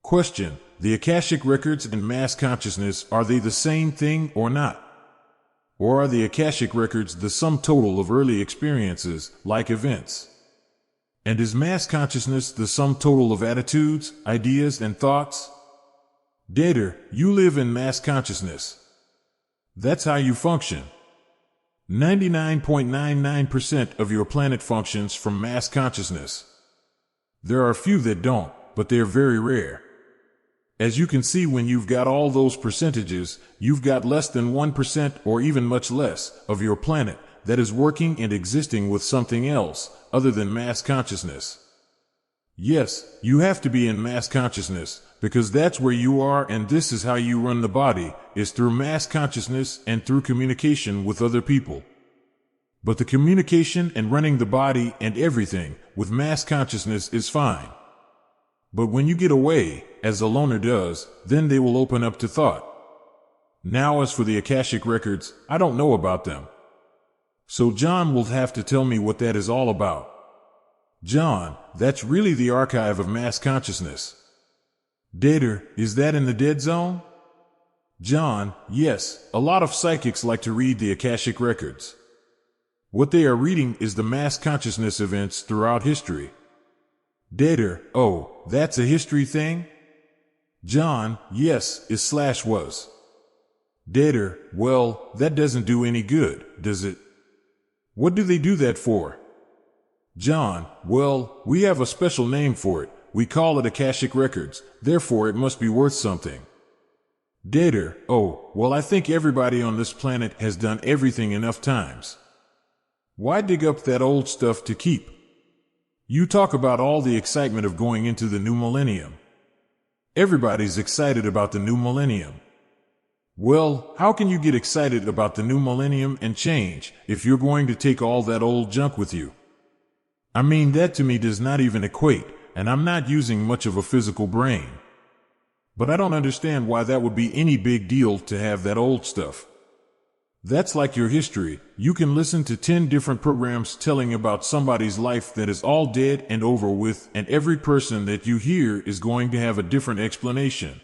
Question: the Akashic records and mass consciousness, are they the same thing or not? Or are the Akashic records the sum total of early experiences, like events? And is mass consciousness the sum total of attitudes, ideas, and thoughts? Datre, you live in mass consciousness. That's how you function. 99.99% of your planet functions from mass consciousness. There are a few that don't, but they're very rare. As you can see, when you've got all those percentages, you've got less than 1% or even much less of your planet that is working and existing with something else other than mass consciousness. Yes, you have to be in mass consciousness because that's where you are, and this is how you run the body, is through mass consciousness and through communication with other people. But the communication and running the body and everything with mass consciousness is fine. But when you get away, as a loner does, then they will open up to thought. Now, as for the Akashic records, I don't know about them. So John will have to tell me what that is all about. John, that's really the archive of mass consciousness. Datre, is that in the dead zone? John, yes, a lot of psychics like to read the Akashic records. What they are reading is the mass consciousness events throughout history. Datre, oh, that's a history thing? John, yes, is/was. Datre, well, that doesn't do any good, does it? What do they do that for? John, well, we have a special name for it. We call it Akashic records, therefore it must be worth something. Datre, oh, well, I think everybody on this planet has done everything enough times. Why dig up that old stuff to keep? You talk about all the excitement of going into the new millennium. Everybody's excited about the new millennium. Well, how can you get excited about the new millennium and change if you're going to take all that old junk with you? I mean, that to me does not even equate, and I'm not using much of a physical brain. But I don't understand why that would be any big deal to have that old stuff. That's like your history. You can listen to 10 different programs telling about somebody's life that is all dead and over with, and every person that you hear is going to have a different explanation.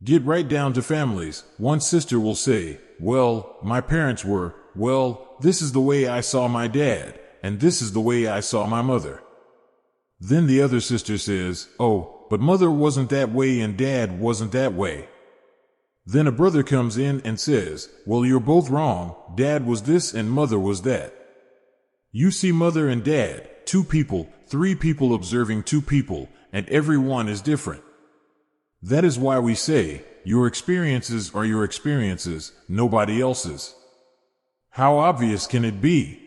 Get right down to families. One sister will say, well, my parents were, well, this is the way I saw my dad, and this is the way I saw my mother. Then the other sister says, oh, but mother wasn't that way and dad wasn't that way. Then a brother comes in and says, well, you're both wrong. Dad was this and mother was that. You see mother and dad, two people, three people observing two people, and every one is different. That is why we say, your experiences are your experiences, nobody else's. How obvious can it be?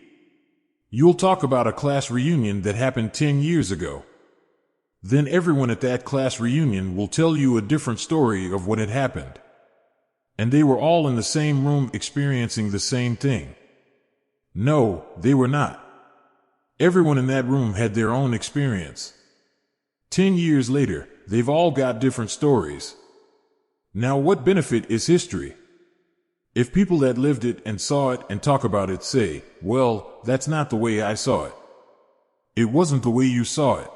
You'll talk about a class reunion that happened 10 years ago. Then everyone at that class reunion will tell you a different story of what had happened. And they were all in the same room experiencing the same thing. No, they were not. Everyone in that room had their own experience. 10 years later, they've all got different stories. Now, what benefit is history? If people that lived it and saw it and talk about it say, well, that's not the way I saw it. It wasn't the way you saw it.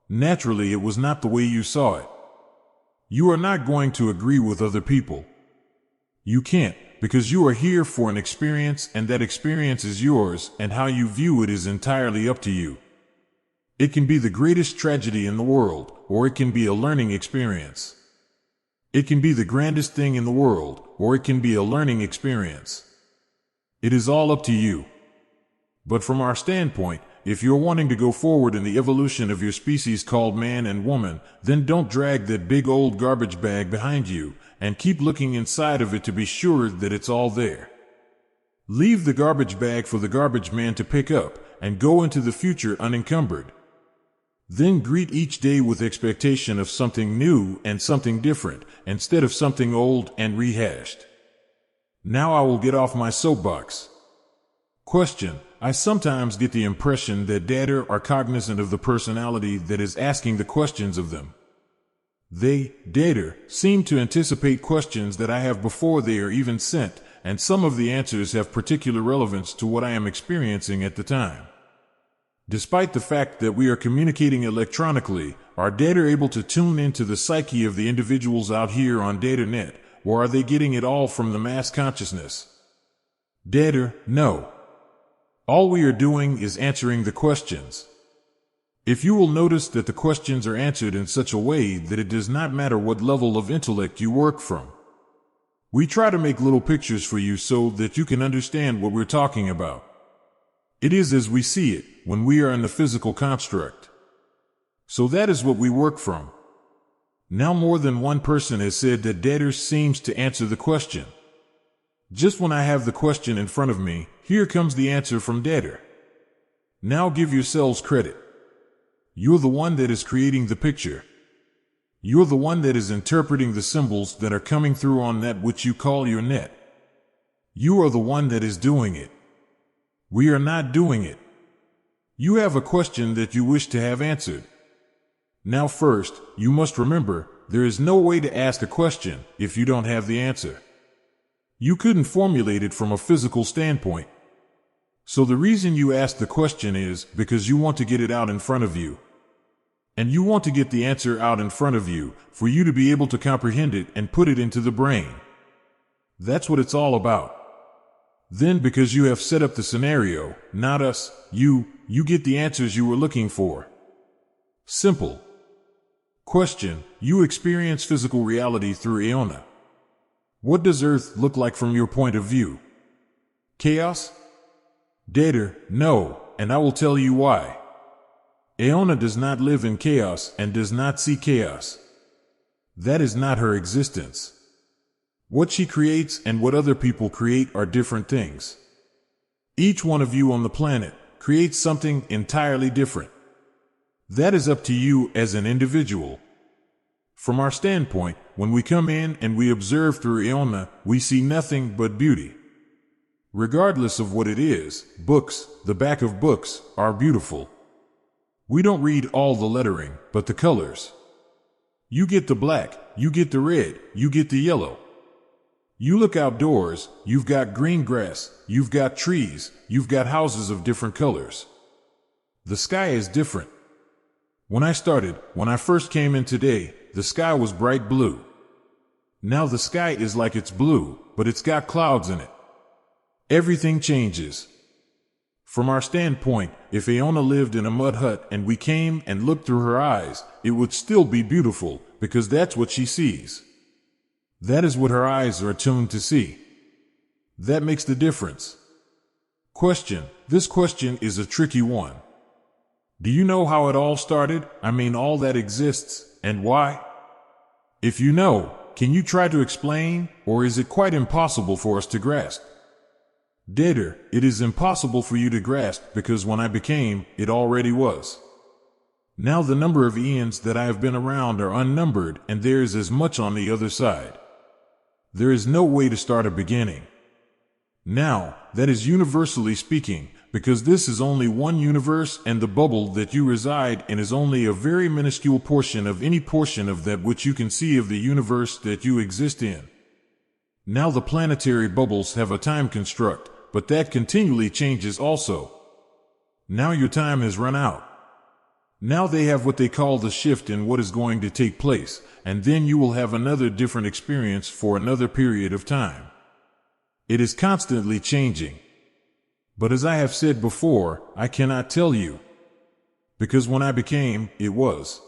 Naturally, it was not the way you saw it. You are not going to agree with other people. You can't, because you are here for an experience, and that experience is yours, and how you view it is entirely up to you. It can be the greatest tragedy in the world, or it can be a learning experience. It can be the grandest thing in the world, or it can be a learning experience. It is all up to you. But from our standpoint, if you're wanting to go forward in the evolution of your species called man and woman, then don't drag that big old garbage bag behind you, and keep looking inside of it to be sure that it's all there. Leave the garbage bag for the garbage man to pick up, and go into the future unencumbered. Then greet each day with expectation of something new and something different, instead of something old and rehashed. Now I will get off my soapbox. Question: I sometimes get the impression that Datre are cognizant of the personality that is asking the questions of them. They, Datre, seem to anticipate questions that I have before they are even sent, and some of the answers have particular relevance to what I am experiencing at the time. Despite the fact that we are communicating electronically, are Datre able to tune into the psyche of the individuals out here on DataNet, or are they getting it all from the mass consciousness? Datre, no. All we are doing is answering the questions. If you will notice that the questions are answered in such a way that it does not matter what level of intellect you work from. We try to make little pictures for you so that you can understand what we're talking about. It is as we see it when we are in the physical construct. So that is what we work from. Now more than one person has said that Datre seems to answer the question. Just when I have the question in front of me, here comes the answer from Datre. Now give yourselves credit. You're the one that is creating the picture. You're the one that is interpreting the symbols that are coming through on that which you call your net. You are the one that is doing it. We are not doing it. You have a question that you wish to have answered. Now first, you must remember, there is no way to ask a question if you don't have the answer. You couldn't formulate it from a physical standpoint. So the reason you ask the question is because you want to get it out in front of you. And you want to get the answer out in front of you for you to be able to comprehend it and put it into the brain. That's what it's all about. Then because you have set up the scenario, not us, you get the answers you were looking for. Simple. Question: you experience physical reality through Aona. What does Earth look like from your point of view? Chaos? Datre, no, and I will tell you why. Aona does not live in chaos and does not see chaos. That is not her existence. What she creates and what other people create are different things. Each one of you on the planet creates something entirely different. That is up to you as an individual. From our standpoint, when we come in and we observe through Aona, we see nothing but beauty. Regardless of what it is, books, the back of books, are beautiful. We don't read all the lettering, but the colors. You get the black, you get the red, you get the yellow. You look outdoors, you've got green grass, you've got trees, you've got houses of different colors. The sky is different. When I first came in today, the sky was bright blue. Now the sky is like it's blue, but it's got clouds in it. Everything changes. From our standpoint, if Aona lived in a mud hut and we came and looked through her eyes, it would still be beautiful because that's what she sees. That is what her eyes are attuned to see. That makes the difference. Question: this question is a tricky one. Do you know how it all started? I mean, all that exists, and why? If you know, can you try to explain, or is it quite impossible for us to grasp? Datre, it is impossible for you to grasp because when I became, it already was. Now the number of eons that I have been around are unnumbered, and there is as much on the other side. There is no way to start a beginning. Now, that is universally speaking, because this is only one universe and the bubble that you reside in is only a very minuscule portion of any portion of that which you can see of the universe that you exist in. Now the planetary bubbles have a time construct, but that continually changes also. Now your time has run out. Now they have what they call the shift in what is going to take place, and then you will have another different experience for another period of time. It is constantly changing. But as I have said before, I cannot tell you. Because when I became, it was.